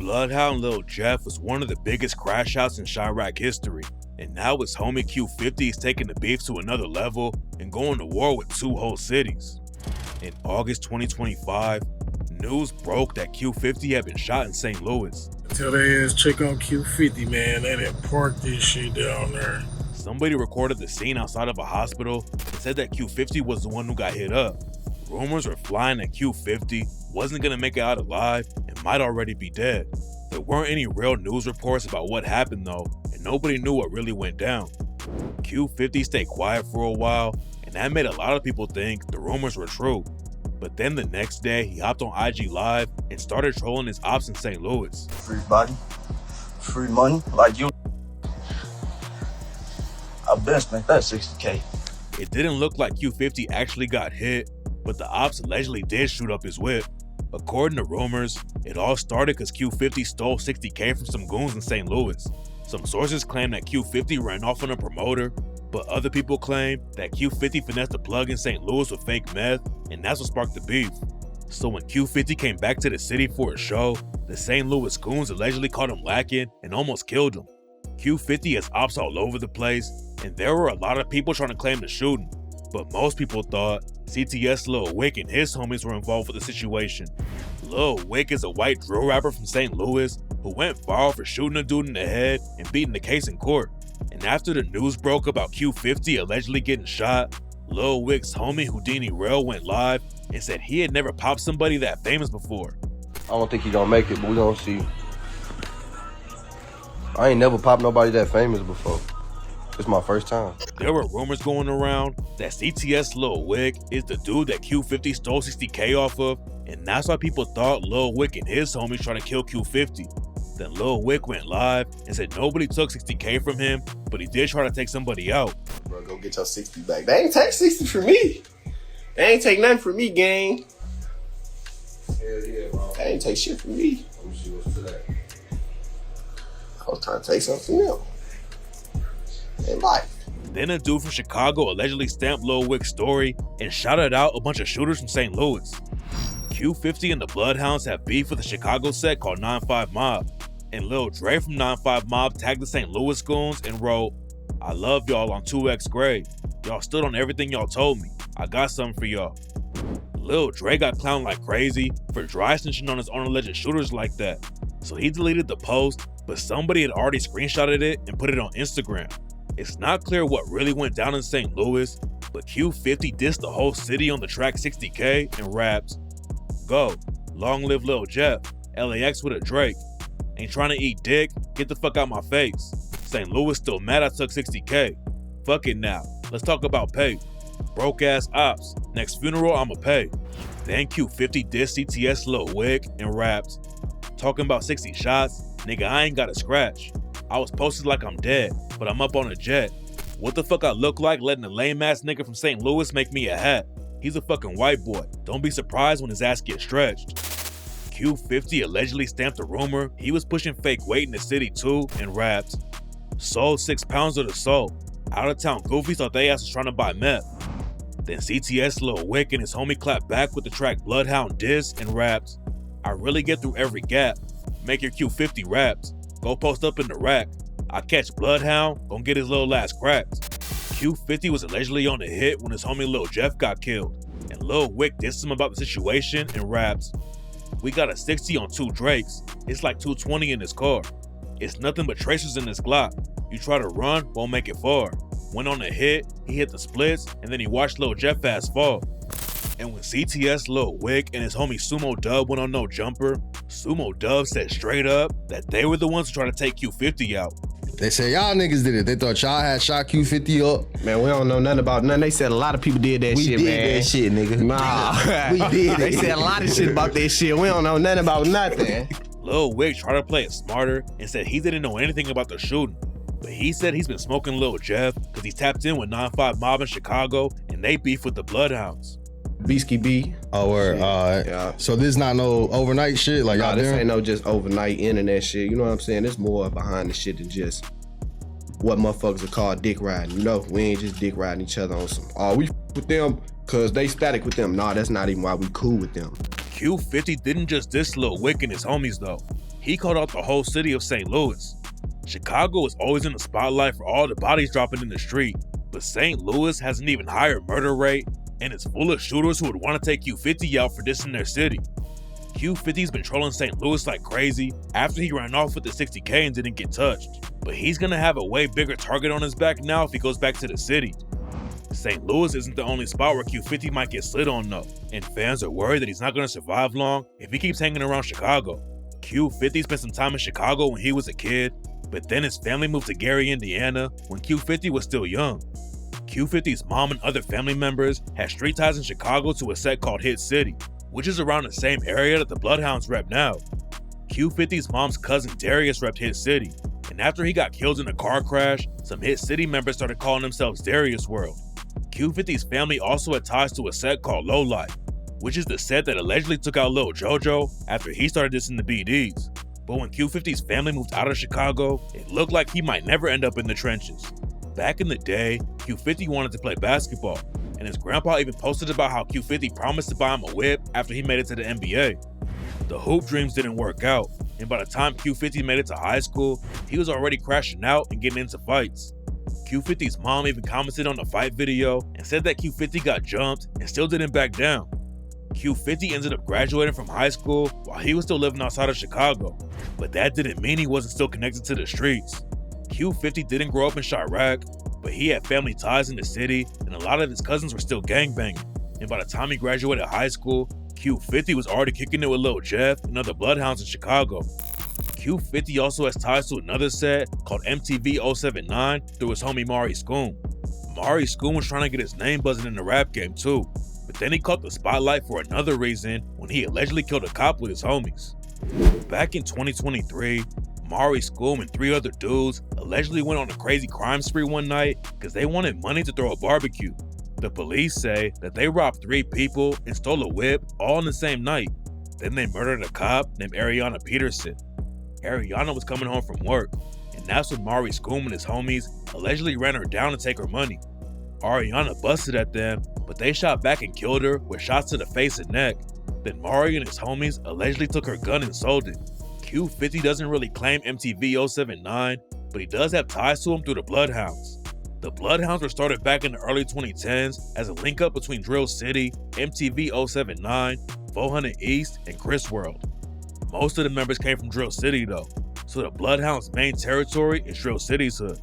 Bloodhound Lil Jeff was one of the biggest crash outs in Chiraq history, and now his homie Q50 is taking the beef to another level and going to war with 2 whole cities. In August 2025, news broke that Q50 had been shot in St. Louis. Tell their ass check on Q50, man. They didn't park this shit down there. Somebody recorded the scene outside of a hospital and said that Q50 was the one who got hit up. Rumors were flying that Q50 wasn't gonna make it out alive and might already be dead. There weren't any real news reports about what happened though, and nobody knew what really went down. Q50 stayed quiet for a while, and that made a lot of people think the rumors were true. But then the next day, he hopped on IG Live and started trolling his ops in St. Louis. Free body, free money, like you. I best spent that 60K. It didn't look like Q50 actually got hit, but the ops allegedly did shoot up his whip. According to rumors, it all started because Q50 stole 60K from some goons in St. Louis. Some sources claim that Q50 ran off on a promoter, but other people claim that Q50 finessed a plug in St. Louis with fake meth, and that's what sparked the beef. So when Q50 came back to the city for a show, the St. Louis goons allegedly caught him lacking and almost killed him. Q50 has ops all over the place, and there were a lot of people trying to claim the shooting, but most people thought CTS Luh Wick and his homies were involved with the situation. Lil Wick is a white drill rapper from St. Louis who went viral for shooting a dude in the head and beating the case in court. And after the news broke about Q50 allegedly getting shot, Lil Wick's homie Houdini Rail went live and said he had never popped somebody that famous before. I don't think he gonna make it, but we gonna see. I ain't never popped nobody that famous before. It's my first time. There were rumors going around that CTS Luh Wick is the dude that Q50 stole 60K off of, and that's why people thought Lil Wick and his homies tried to kill Q50. Then Lil Wick went live and said nobody took 60K from him, but he did try to take somebody out. Bro, go get your 60 back. They ain't take 60 from me. They ain't take nothing from me, gang. Hell yeah, bro. They ain't take shit from me. Let me see what's to that. I was trying to take something from them. In life. Then a dude from Chicago allegedly stamped Lil Wick's story and shouted out a bunch of shooters from St. Louis. Q50 and the Bloodhounds have beef with a Chicago set called 9-5 Mob, and Lil Dre from 9-5 Mob tagged the St. Louis goons and wrote, "I love y'all on 2X grade. Y'all stood on everything y'all told me. I got something for y'all." Lil Dre got clowned like crazy for dry snitching on his own alleged shooters like that, so he deleted the post, but somebody had already screenshotted it and put it on Instagram. It's not clear what really went down in St. Louis, but Q50 dissed the whole city on the track 60K and raps, "Go, long live Lil Jeff, LAX with a Drake. Ain't trying to eat dick, get the fuck out my face. St. Louis still mad I took 60K. Fuck it now, let's talk about pay. Broke ass ops, next funeral I'ma pay." Then Q50 dissed CTS Luh Wick and raps, "Talking about 60 shots, nigga I ain't got a scratch. I was posted like I'm dead, but I'm up on a jet. What the fuck I look like letting a lame ass nigga from St. Louis make me a hat? He's a fucking white boy. Don't be surprised when his ass gets stretched." Q50 allegedly stamped a rumor he was pushing fake weight in the city too and raps, "Sold 6 pounds of the soul. Out of town goofies thought they ass was trying to buy meth." Then CTS Luh Wick and his homie clapped back with the track Bloodhound diss and raps, "I really get through every gap. Make your Q50 raps. Go post up in the rack. I catch Bloodhound, gon' get his little ass cracked." Q50 was allegedly on a hit when his homie Lil Jeff got killed, and Lil Wick dissed him about the situation and raps, "We got a 60 on 2 Drakes. It's like 220 in his car. It's nothing but tracers in this Glock. You try to run, won't make it far. Went on a hit, he hit the splits, and then he watched Lil Jeff ass fall." And when CTS Luh Wick and his homie Sumo Dub went on No Jumper, Sumo Dub said straight up that they were the ones who tried to take Q50 out. They said y'all niggas did it. They thought y'all had shot Q50 up. Man, we don't know nothing about nothing. They said a lot of people did that shit, man. We did that shit, nigga. Nah. We did it. They said a lot of shit about that shit. We don't know nothing about nothing. Lil Wick tried to play it smarter and said he didn't know anything about the shooting. But he said he's been smoking Lil Jeff because he's tapped in with 9-5 Mob in Chicago and they beef with the Bloodhounds. Beasky B. Oh, word. Yeah. So this not no overnight shit? Like, Nah, this ain't no just overnight internet shit. You know what I'm saying? It's more behind the shit than just what motherfuckers are called dick riding. You know, we ain't just dick riding each other on some, oh, we with them because they static with them. Nah, that's not even why we cool with them. Q50 didn't just diss Lil Wick and his homies though. He called out the whole city of St. Louis. Chicago is always in the spotlight for all the bodies dropping in the street, but St. Louis has an even higher murder rate, and it's full of shooters who would want to take Q50 out for dissing their city. Q50's been trolling St. Louis like crazy after he ran off with the 60K and didn't get touched, but he's gonna have a way bigger target on his back now if he goes back to the city. St. Louis isn't the only spot where Q50 might get slid on though, and fans are worried that he's not gonna survive long if he keeps hanging around Chicago. Q50 spent some time in Chicago when he was a kid, but then his family moved to Gary, Indiana when Q50 was still young. Q50's mom and other family members had street ties in Chicago to a set called Hit City, which is around the same area that the Bloodhounds rep now. Q50's mom's cousin Darius repped Hit City, and after he got killed in a car crash, some Hit City members started calling themselves Darius World. Q50's family also had ties to a set called Low Life, which is the set that allegedly took out Lil JoJo after he started dissing the BDs. But when Q50's family moved out of Chicago, it looked like he might never end up in the trenches. Back in the day, Q50 wanted to play basketball, and his grandpa even posted about how Q50 promised to buy him a whip after he made it to the NBA. The hoop dreams didn't work out, and by the time Q50 made it to high school, he was already crashing out and getting into fights. Q50's mom even commented on the fight video and said that Q50 got jumped and still didn't back down. Q50 ended up graduating from high school while he was still living outside of Chicago, but that didn't mean he wasn't still connected to the streets. Q50 didn't grow up in Chiraq, but he had family ties in the city and a lot of his cousins were still gangbanging, and by the time he graduated high school, Q50 was already kicking it with Lil Jeff and other Bloodhounds in Chicago. Q50 also has ties to another set called MTV 079 through his homie Mari Scoom. Mari Scoom was trying to get his name buzzing in the rap game too, but then he caught the spotlight for another reason when he allegedly killed a cop with his homies. Back in 2023, Mari Scoom and 3 other dudes allegedly went on a crazy crime spree one night because they wanted money to throw a barbecue. The police say that they robbed 3 people and stole a whip all in the same night. Then they murdered a cop named Ariana Peterson. Ariana was coming home from work, and that's when Mari Scoom and his homies allegedly ran her down to take her money. Ariana busted at them, but they shot back and killed her with shots to the face and neck. Then Mari and his homies allegedly took her gun and sold it. Q50 doesn't really claim MTV 079, but he does have ties to him through the Bloodhounds. The Bloodhounds were started back in the early 2010s as a link up between Drill City, MTV 079, 400 East, and Chris World. Most of the members came from Drill City though, so the Bloodhounds' main territory is Drill City's hood.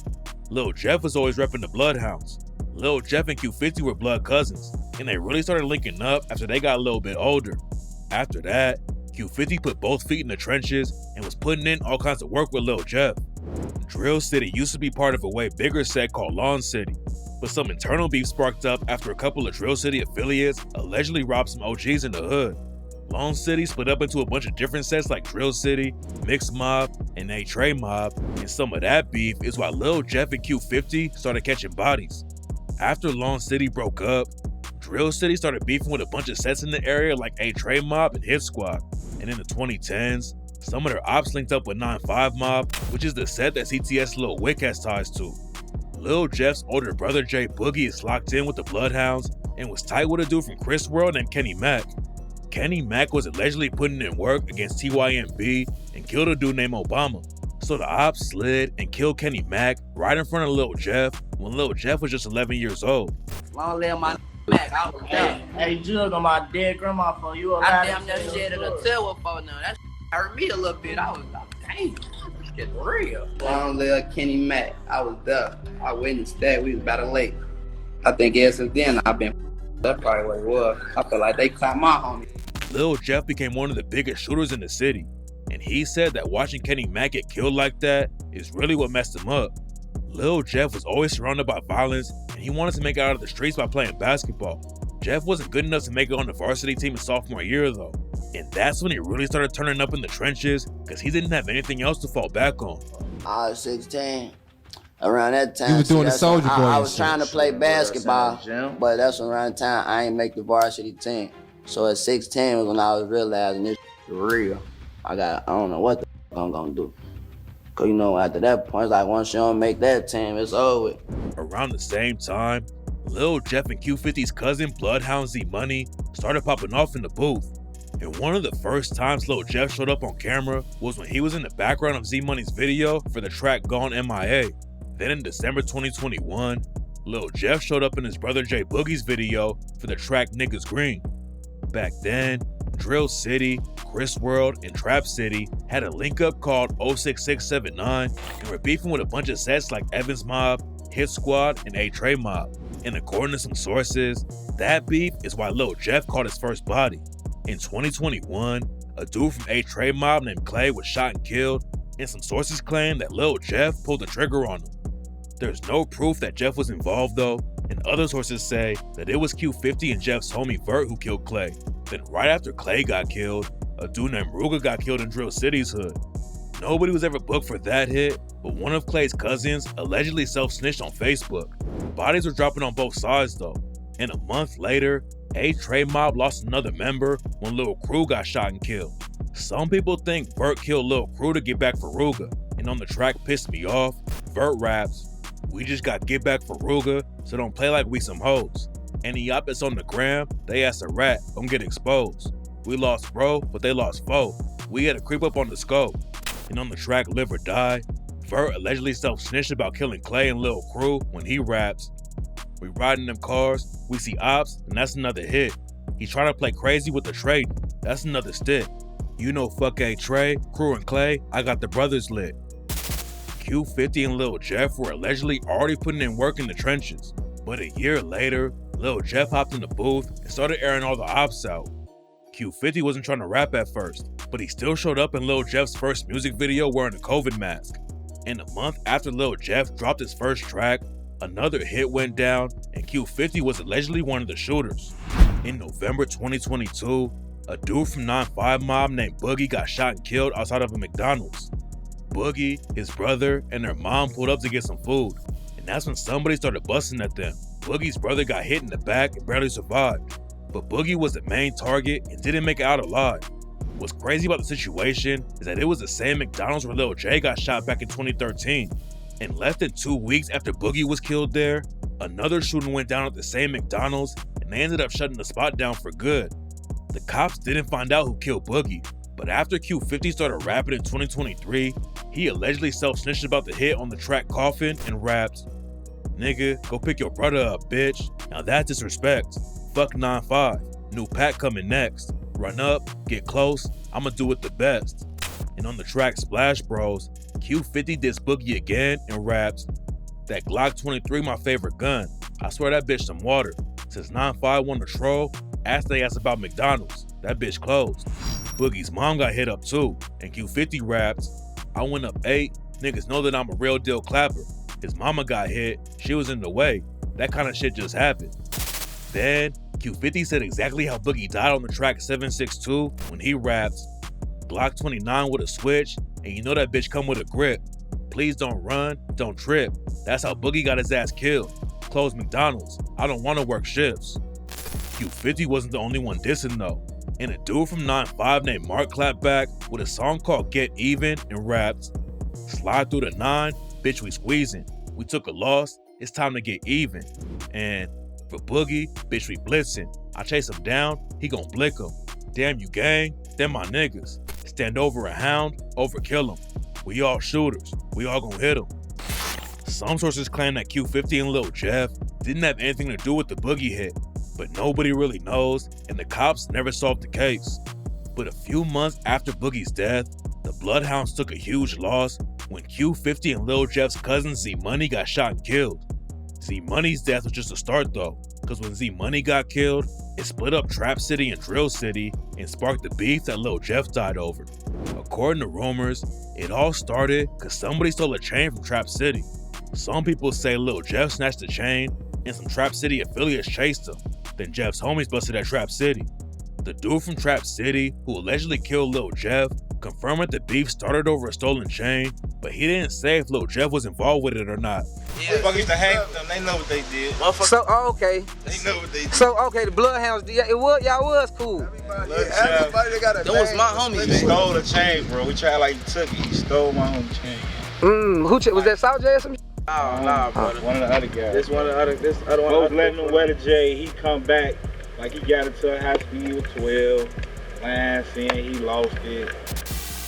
Lil Jeff was always repping the Bloodhounds. Lil Jeff and Q50 were blood cousins, and they really started linking up after they got a little bit older. After that, Q50 put both feet in the trenches and was putting in all kinds of work with Lil Jeff. Drill City used to be part of a way bigger set called Lawn City, but some internal beef sparked up after a couple of Drill City affiliates allegedly robbed some OGs in the hood. Lawn City split up into a bunch of different sets like Drill City, Mixed Mob, and A-Tray Mob, and some of that beef is why Lil Jeff and Q50 started catching bodies. After Lawn City broke up, Drill City started beefing with a bunch of sets in the area like A-Tray Mob and Hit Squad, and in the 2010s, some of their ops linked up with 9-5 Mob, which is the set that CTS Luh Wick has ties to. Lil Jeff's older brother Jay Boogie is locked in with the Bloodhounds and was tight with a dude from Chris World named Kenny Mack. Kenny Mack was allegedly putting in work against TYMB and killed a dude named Obama. So the ops slid and killed Kenny Mack right in front of Lil Jeff when Lil Jeff was just 11 years old. Long live my back. I was down. Hey, Jug, on my dead grandma phone, you alive? I damn near shed in a telephone now. That hurt me a little bit. I was like, dang, it's real. Long live Kenny Mack. I was there. I witnessed that. We was about to lake. I think ever since then I've been. That's probably what it was. I feel like they clapped my homie. Lil Jeff became one of the biggest shooters in the city, and he said that watching Kenny Mack get killed like that is really what messed him up. Lil Jeff was always surrounded by violence, and he wanted to make it out of the streets by playing basketball. Jeff wasn't good enough to make it on the varsity team in sophomore year though, and that's when he really started turning up in the trenches because he didn't have anything else to fall back on. I was 16. Around that time, you were doing the soldier boy. I was trying to play basketball, but that's around the time I ain't make the varsity team. So at 16 was when I was realizing this real. I don't know what the I'm gonna do. Cause you know, after that point, it's like once you don't make that team, it's over. Around the same time, Lil Jeff and Q50's cousin Bloodhound Z Money started popping off in the booth. And one of the first times Lil Jeff showed up on camera was when he was in the background of Z Money's video for the track Gone MIA. Then in December 2021, Lil Jeff showed up in his brother J Boogie's video for the track Niggas Green. Back then, Drill City, Chris World, and Trap City had a link up called 06679 and were beefing with a bunch of sets like Evans Mob, Hit Squad, and A Trey Mob. And according to some sources, that beef is why Lil Jeff caught his first body. In 2021, a dude from A Trey Mob named Clay was shot and killed, and some sources claim that Lil Jeff pulled the trigger on him. There's no proof that Jeff was involved though, and other sources say that it was Q50 and Jeff's homie Vert who killed Clay. Then right after Clay got killed, a dude named Ruger got killed in Drill City's hood. Nobody was ever booked for that hit, but one of Clay's cousins allegedly self-snitched on Facebook. Bodies were dropping on both sides though, and a month later, A Trey Mob lost another member when Lil Crew got shot and killed. Some people think Vert killed Lil Crew to get back for Ruger, and on the track Pissed Me Off, Vert raps, "We just got get back for Ruger, so don't play like we some hoes. Any op that's on the gram, they ass a rat, gon' get exposed. We lost bro, but they lost foe. We had to creep up on the scope." And on the track Live or Die, Vert allegedly self-snitched about killing Clay and Lil Crew when he raps, "We riding them cars, we see Opps, and that's another hit. He trying to play crazy with the trade, that's another stick. You know fuck A Trey, Crew and Clay, I got the brothers lit." Q50 and Lil Jeff were allegedly already putting in work in the trenches, but a year later, Lil Jeff hopped in the booth and started airing all the ops out. Q50 wasn't trying to rap at first, but he still showed up in Lil Jeff's first music video wearing a COVID mask. And a month after Lil Jeff dropped his first track, another hit went down, and Q50 was allegedly one of the shooters. In November 2022, a dude from 9-5 Mob named Boogie got shot and killed outside of a McDonald's. Boogie, his brother, and their mom pulled up to get some food, and that's when somebody started busting at them. Boogie's brother got hit in the back and barely survived, but Boogie was the main target and didn't make it out alive. What's crazy about the situation is that it was the same McDonald's where Lil J got shot back in 2013. And less than 2 weeks after Boogie was killed there, another shooting went down at the same McDonald's, and they ended up shutting the spot down for good. The cops didn't find out who killed Boogie, but after Q50 started rapping in 2023, he allegedly self-snitched about the hit on the track Coffin and raps, "Nigga, go pick your brother up, bitch. Now that's disrespect. Fuck 9-5. New pack coming next. Run up, get close, I'ma do it the best." And on the track Splash Bros, Q50 dissed Boogie again and raps, "That Glock 23 my favorite gun. I swear that bitch some water. Since 9-5 won the troll, ask they ass about McDonald's. That bitch closed." Boogie's mom got hit up too, and Q50 raps, "I went up 8, niggas know that I'm a real deal clapper. His mama got hit, she was in the way. That kind of shit just happened." Then, Q50 said exactly how Boogie died on the track 762 when he raps, "Glock 29 with a switch, and you know that bitch come with a grip. Please don't run, don't trip. That's how Boogie got his ass killed. Close McDonald's, I don't wanna work shifts." Q50 wasn't the only one dissing though, and a dude from 9-5 named Mark clapped back with a song called Get Even and raps, "Slide through the 9, bitch we squeezing. We took a loss, it's time to get even. And for Boogie, bitch we blitzing. I chase him down, he gon' blick him. Damn you gang, them my niggas. Stand over a hound, overkill him. We all shooters, we all gon' hit him." Some sources claim that Q50 and Lil Jeff didn't have anything to do with the Boogie hit, but nobody really knows, and the cops never solved the case. But a few months after Boogie's death, the Bloodhounds took a huge loss when Q50 and Lil Jeff's cousin Z Money got shot and killed. Z Money's death was just a start though, because when Z Money got killed, it split up Trap City and Drill City and sparked the beef that Lil Jeff died over. According to rumors, it all started because somebody stole a chain from Trap City. Some people say Lil Jeff snatched the chain and some Trap City affiliates chased him. Then Jeff's homies busted at Trap City. The dude from Trap City, who allegedly killed Lil Jeff, confirmed that the beef started over a stolen chain, but he didn't say if Lil Jeff was involved with it or not. Yeah, motherfuckers to hang with them, they know what they did. So, okay. They know what they did. So, okay, the Bloodhounds, y'all was cool. Everybody that got a that was my homie. He stole the chain, bro. We tried like he took it. He stole my homie chain. Who was that South J or some? Nah, brother. One of the other guys. This other one. I was letting him wear the J. He come back like he got into a high speed with 12. plan, seeing he lost it.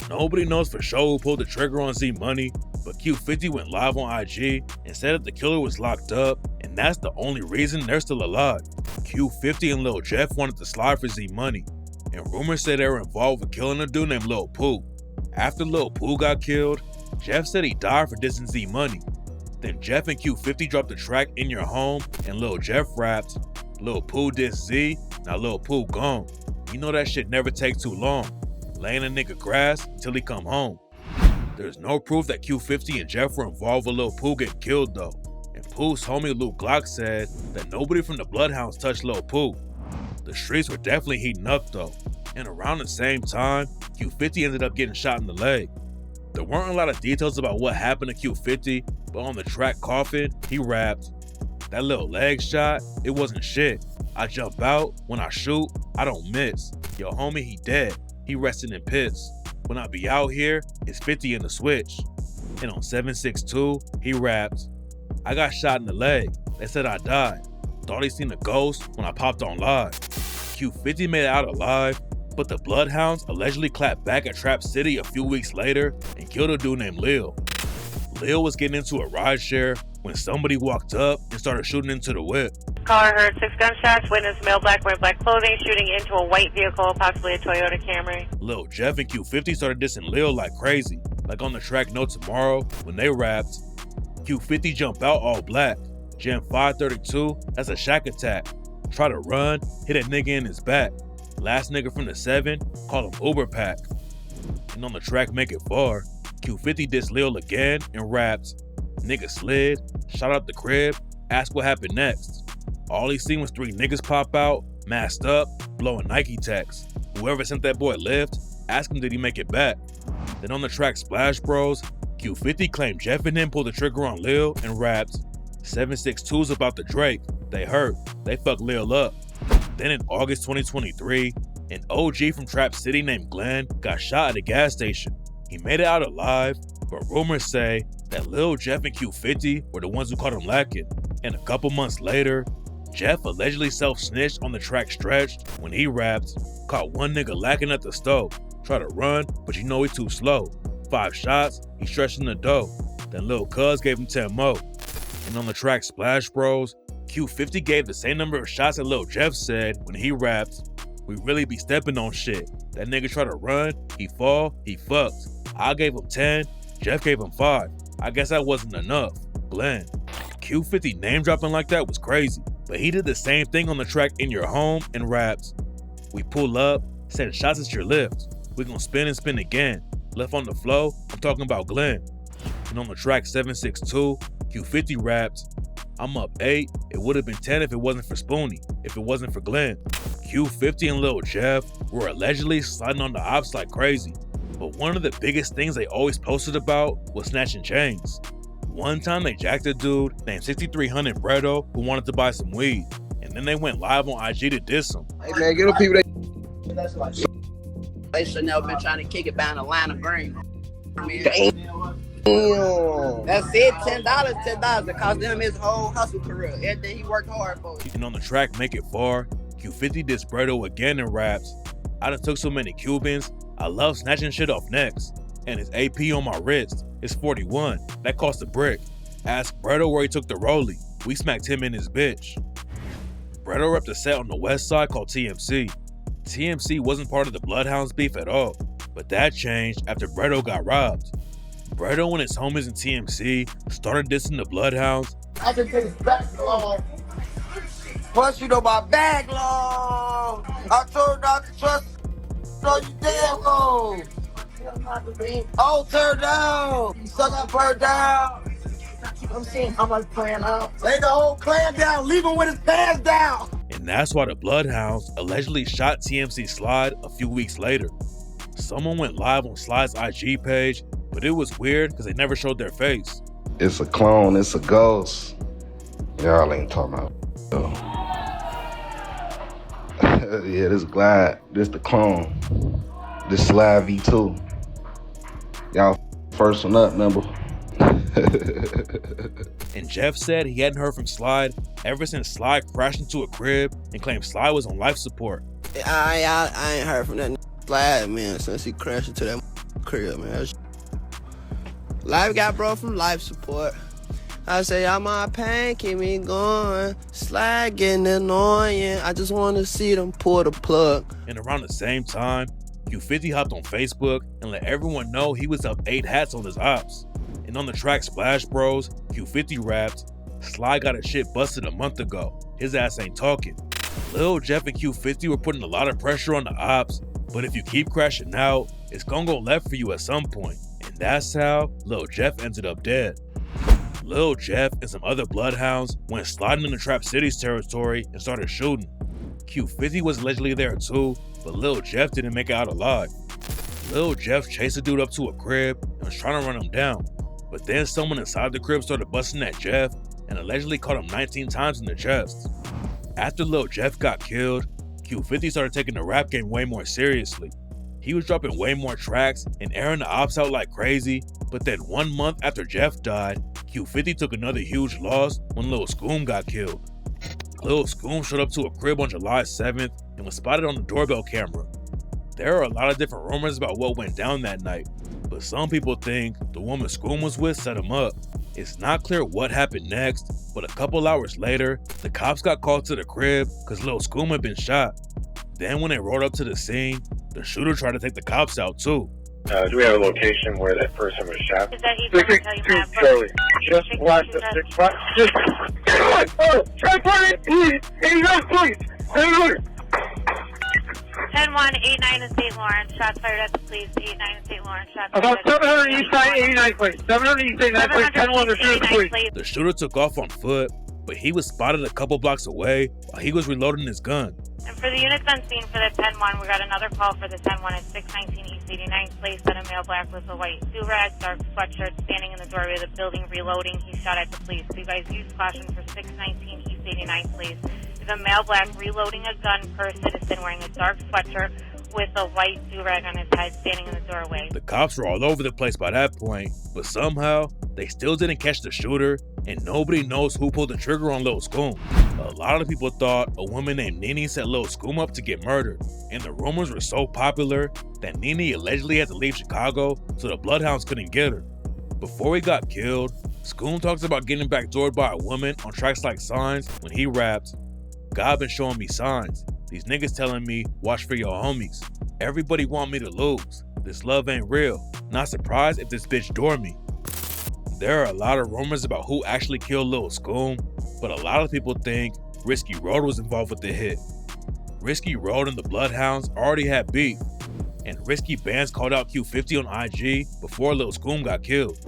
Nobody knows for sure who pulled the trigger on Z Money, but Q50 went live on IG and said that the killer was locked up, and that's the only reason they're still alive. Q50 and Lil Jeff wanted to slide for Z Money, and rumors say they were involved with killing a dude named Lil Pooh. After Lil Pooh got killed, Jeff said he died for dissing Z Money. Then Jeff and Q50 dropped the track In Your Home, and Lil Jeff rapped, Lil Pooh dissed Z, now Lil Pooh gone. You know that shit never take too long. Laying a nigga grass until he come home. There's no proof that Q50 and Jeff were involved with Lil Pooh getting killed though. And Pooh's homie Luke Glock said that nobody from the Bloodhounds touched Lil Pooh. The streets were definitely heating up though. And around the same time, Q50 ended up getting shot in the leg. There weren't a lot of details about what happened to Q50, but on the track Coffin, he rapped, that little leg shot, it wasn't shit. I jump out, when I shoot, I don't miss. Yo homie, he dead. He resting in piss. When I be out here, it's 50 in the switch. And on 762, he rapped, I got shot in the leg. They said I died. Thought he seen a ghost when I popped on live. Q50 made it out alive, but the Bloodhounds allegedly clapped back at Trap City a few weeks later and killed a dude named Lil. Lil was getting into a rideshare when somebody walked up and started shooting into the whip. Caller heard 6 gunshots, witness male black wearing black clothing, shooting into a white vehicle, possibly a Toyota Camry. Lil Jeff and Q50 started dissing Lil like crazy, like on the track No Tomorrow when they rapped, Q50 jump out all black, Gen 532, that's a shack attack. Try to run, hit a nigga in his back. Last nigga from the 7, call him Uber Pack. And on the track Make It Far, Q50 dissed Lil again and rapped, nigga slid, shot out the crib, ask what happened next. All he seen was 3 niggas pop out, masked up, blowing Nike texts. Whoever sent that boy a lift, ask him did he make it back. Then on the track Splash Bros, Q50 claimed Jeff and him pulled the trigger on Lil and rapped, 762's about the Drake, they hurt, they fucked Lil up. Then in August 2023, an OG from Trap City named Glenn got shot at a gas station. He made it out alive, but rumors say that Lil Jeff and Q50 were the ones who caught him lacking. And a couple months later, Jeff allegedly self-snitched on the track Stretched when he rapped, caught one nigga lacking at the stove, try to run, but you know he too slow. 5 shots, he stretched in the dough. Then Lil Cuz gave him 10 more. And on the track Splash Bros, Q50 gave the same number of shots that Lil Jeff said when he rapped, we really be stepping on shit. That nigga try to run, he fall, he fucked. I gave him 10, Jeff gave him 5. I guess that wasn't enough. Glenn. Q50 name dropping like that was crazy, but he did the same thing on the track In Your Home and rapped, we pull up, send shots at your lift. We gon' spin and spin again. Left on the flow, I'm talking about Glenn. And on the track 762, Q50 rapped, I'm up 8, it would've been 10 if it wasn't for Spoonie, if it wasn't for Glenn. Q50 and Lil Jeff were allegedly sliding on the Opps like crazy, but one of the biggest things they always posted about was snatching chains. One time they jacked a dude named 6300 Bredo who wanted to buy some weed, and then they went live on IG to diss him. Hey man, get them people They should never been trying to kick it down the line of green. Damn. That's it, $10. It cost them his whole hustle career. Everything he worked hard for. And on the track Make It Far, Q50 dissed Bredo again and raps, I done took so many Cubans, I love snatching shit off necks. And his AP on my wrist, it's 41, that cost a brick. Ask Bredo where he took the rollie, we smacked him in his bitch. Bredo repped a set on the west side called TMC. TMC wasn't part of the Bloodhounds beef at all, but that changed after Bredo got robbed. Bredo and his homies in TMC started dissing the Bloodhounds. I can take his back long. Plus, you know my bag long. I told you not to trust. So you damn long. Oh, turn down. Suck up, burn down. I'm seeing how much plan out. Lay the whole clan down. Leave him with his pants down. And that's why the Bloodhounds allegedly shot TMC Slide a few weeks later. Someone went live on Slide's IG page, but it was weird because they never showed their face. It's a clone, it's a ghost. Y'all ain't talking about yeah, this Glide, this the clone. This Slide V2. Y'all first one up, remember? And Jeff said he hadn't heard from Slide ever since Slide crashed into a crib and claimed Slide was on life support. I ain't heard from nothing. slide, man, since he crashed into that crib, man. Life got brought from life support. I say, all my pain, keep me going. Slide getting annoying. I just want to see them pull the plug. And around the same time, Q50 hopped on Facebook and let everyone know he was up 8 hats on his ops. And on the track Splash Bros, Q50 raps, Sly got his shit busted a month ago. His ass ain't talking. Lil Jeff and Q50 were putting a lot of pressure on the ops, but if you keep crashing out, it's gonna go left for you at some point. And that's how Lil Jeff ended up dead. Lil Jeff and some other bloodhounds went sliding into Trap City's territory and started shooting. Q50 was allegedly there too, but Lil Jeff didn't make it out alive. Lil Jeff chased the dude up to a crib and was trying to run him down, but then someone inside the crib started busting at Jeff and allegedly caught him 19 times in the chest. After Lil Jeff got killed, Q50 started taking the rap game way more seriously. He was dropping way more tracks and airing the ops out like crazy, but then 1 month after Jeff died, Q50 took another huge loss when Lil Scoom got killed. Lil Scoom showed up to a crib on July 7th and was spotted on the doorbell camera. There are a lot of different rumors about what went down that night, but some people think the woman Scoom was with set him up. It's not clear what happened next, but a couple hours later, the cops got called to the crib because Lil Scoom had been shot. Then when they rolled up to the scene, the shooter tried to take the cops out too. Do we have a location where that person was shot? Is that he trying to tell you that? Charlie, just watch the 6-5. Just. Oh, try to please. 89, please. 10-1-89 in St. Lawrence. Shots fired at the police. 89 in St. Lawrence. Shots About fired at 700 East Side 89, please. 700 East Side 89, please. 10-1, the shooter, please. The shooter took off on foot, but he was spotted a couple blocks away while he was reloading his gun. And for the units on scene for the 10-1, we got another call for the 10-1 at 619 East 89th Place that a male black with a white do-rag, dark sweatshirt, standing in the doorway of the building reloading. He shot at the police. So you guys use caution for 619 East 89th Place. Is a male black reloading a gun per citizen wearing a dark sweatshirt with a white do-rag on his head, standing in the doorway. The cops were all over the place by that point, but somehow they still didn't catch the shooter, and nobody knows who pulled the trigger on Lil Scoom. A lot of people thought a woman named Nene set Lil Scoom up to get murdered, and the rumors were so popular that Nene allegedly had to leave Chicago so the bloodhounds couldn't get her. Before he got killed, Scoom talks about getting backdoored by a woman on tracks like Signs when he raps, "God been showing me signs. These niggas telling me, watch for your homies. Everybody want me to lose. This love ain't real. Not surprised if this bitch door me." There are a lot of rumors about who actually killed Lil Scoom, but a lot of people think Risky Road was involved with the hit. Risky Road and the Bloodhounds already had beef, and Risky Bands called out Q50 on IG before Lil Scoom got killed.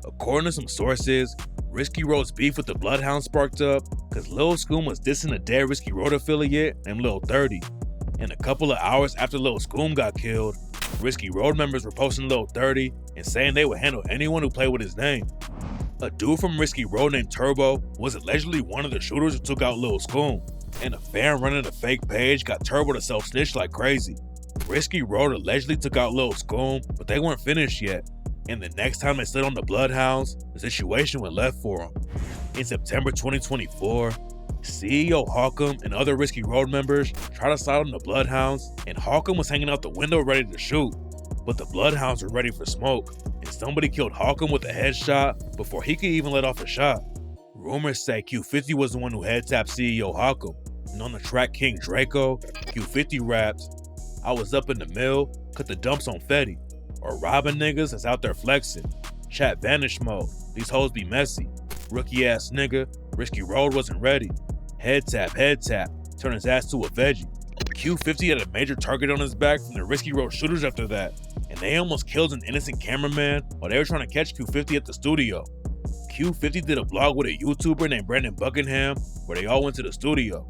According to some sources, Risky Road's beef with the Bloodhounds sparked up because Lil Scoom was dissing a dead Risky Road affiliate named Lil 30. And a couple of hours after Lil Scoom got killed, Risky Road members were posting Lil 30 and saying they would handle anyone who played with his name. A dude from Risky Road named Turbo was allegedly one of the shooters who took out Lil Scoom, and a fan running a fake page got Turbo to self-snitch like crazy. Risky Road allegedly took out Lil Scoom, but they weren't finished yet, and the next time they slid on the Bloodhounds, the situation went left for them. In September 2024, CEO Hawcom and other Risky Road members tried to slide on the Bloodhounds, and Hawcom was hanging out the window ready to shoot, but the Bloodhounds were ready for smoke, and somebody killed Hawcom with a headshot before he could even let off a shot. Rumors say Q50 was the one who head-tapped CEO Hawcom, and on the track King Draco, Q50 raps, "I was up in the mill, cut the dumps on Fetty," or robbing niggas that's out there flexing. Chat vanish mode, these hoes be messy. Rookie ass nigga, Risky Road wasn't ready. Head tap, turn his ass to a veggie. Q50 had a major target on his back from the Risky Road shooters after that, and they almost killed an innocent cameraman while they were trying to catch Q50 at the studio. Q50 did a vlog with a YouTuber named Brandon Buckingham where they all went to the studio.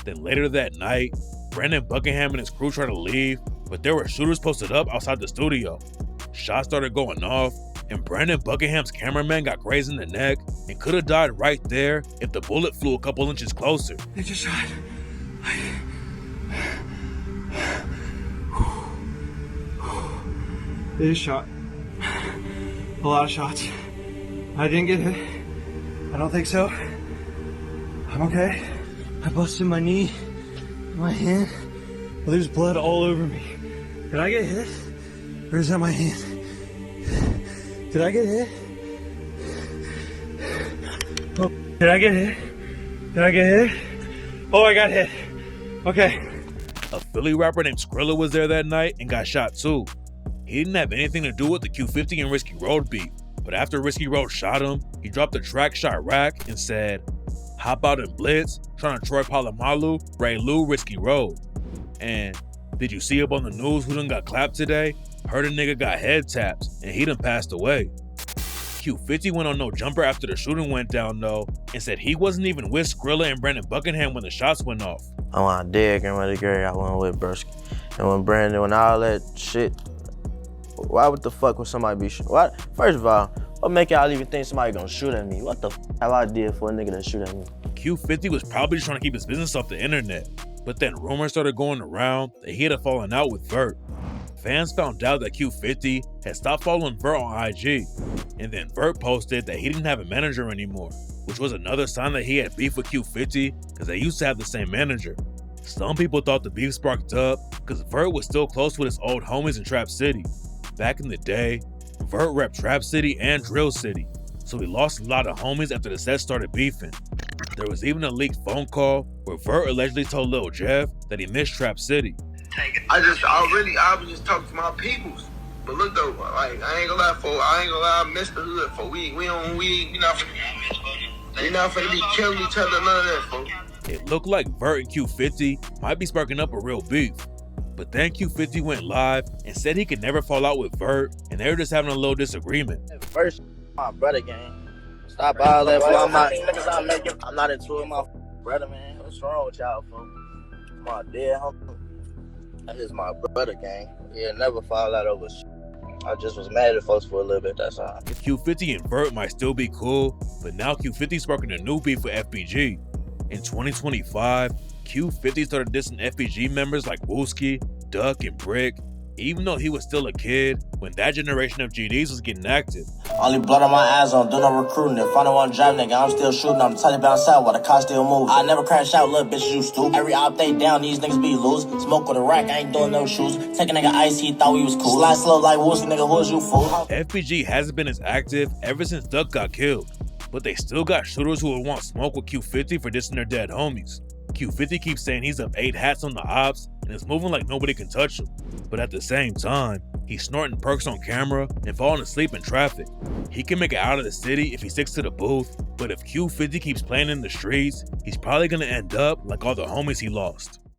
Then later that night, Brandon Buckingham and his crew tried to leave, but there were shooters posted up outside the studio. Shots started going off, and Brandon Buckingham's cameraman got grazed in the neck and could have died right there if the bullet flew a couple inches closer. They just shot. They just shot. A lot of shots. I didn't get hit. I don't think so. I'm okay. I busted my knee, my hand. Well, there's blood all over me. Did I get hit? Or is that my hand? Did I get hit? Oh, did I get hit? Did I get hit? Oh, I got hit. Okay. A Philly rapper named Skrilla was there that night and got shot too. He didn't have anything to do with the Q50 and Risky Road beef, but after Risky Road shot him, he dropped the track Chiraq and said, "Hop out and blitz, trying to Troy Polamalu, Ray Lou, Risky Road." And did you see up on the news who done got clapped today? Heard a nigga got head tapped and he done passed away. Q50 went on No Jumper after the shooting went down though and said he wasn't even with Skrilla and Brandon Buckingham when the shots went off. I went dead grandmother Gary, I went with Bursky. And when all that shit, why would the fuck would somebody be what? First of all, what make y'all even think somebody gonna shoot at me? What the have I did for a nigga to shoot at me? Q50 was probably just trying to keep his business off the internet, but then rumors started going around that he had a falling out with Vert. Fans found out that Q50 had stopped following Vert on IG, and then Vert posted that he didn't have a manager anymore, which was another sign that he had beef with Q50 because they used to have the same manager. Some people thought the beef sparked up because Vert was still close with his old homies in Trap City. Back in the day, Vert repped Trap City and Drill City, so he lost a lot of homies after the set started beefing. There was even a leaked phone call where Vert allegedly told Lil Jeff that he missed Trap City. I was just talking to my peoples. But look though, like I ain't gonna lie, I missed the hood for we not finna be killing each other, none of that, folks. It looked like Vert and Q50 might be sparking up a real beef. But then Q50 went live and said he could never fall out with Vert and they were just having a little disagreement. First, my brother gang. Stop all that, fool. I'm not into it, my brother, man. What's wrong with y'all, fool? My dead homie. That is my brother gang. He'll never fall out over shit. I just was mad at folks for a little bit, that's all. Q50 and Vert might still be cool, but now Q50 sparking a new beef with FBG. In 2025, Q50 started dissing FBG members like Wooski, Duck, and Brick, even though he was still a kid when that generation of GDs was getting active. Only blood on my eyes on, do no recruiting. If I don't want to drive, nigga, I'm still shooting. I'm Taliban outside while the car still moves. I never crash out, little bitches, you stupid. Every op they down, these niggas be loose. Smoke with a rack, I ain't doing no shoes. Take a nigga ice, he thought we was cool. Slide slow like Wooski, nigga, who's you, fool? FBG hasn't been as active ever since Duck got killed, but they still got shooters who would want smoke with Q50 for dissing their dead homies. Q50 keeps saying he's up 8 hats on the ops and is moving like nobody can touch him. But at the same time, he's snorting perks on camera and falling asleep in traffic. He can make it out of the city if he sticks to the booth, but if Q50 keeps playing in the streets, he's probably gonna end up like all the homies he lost.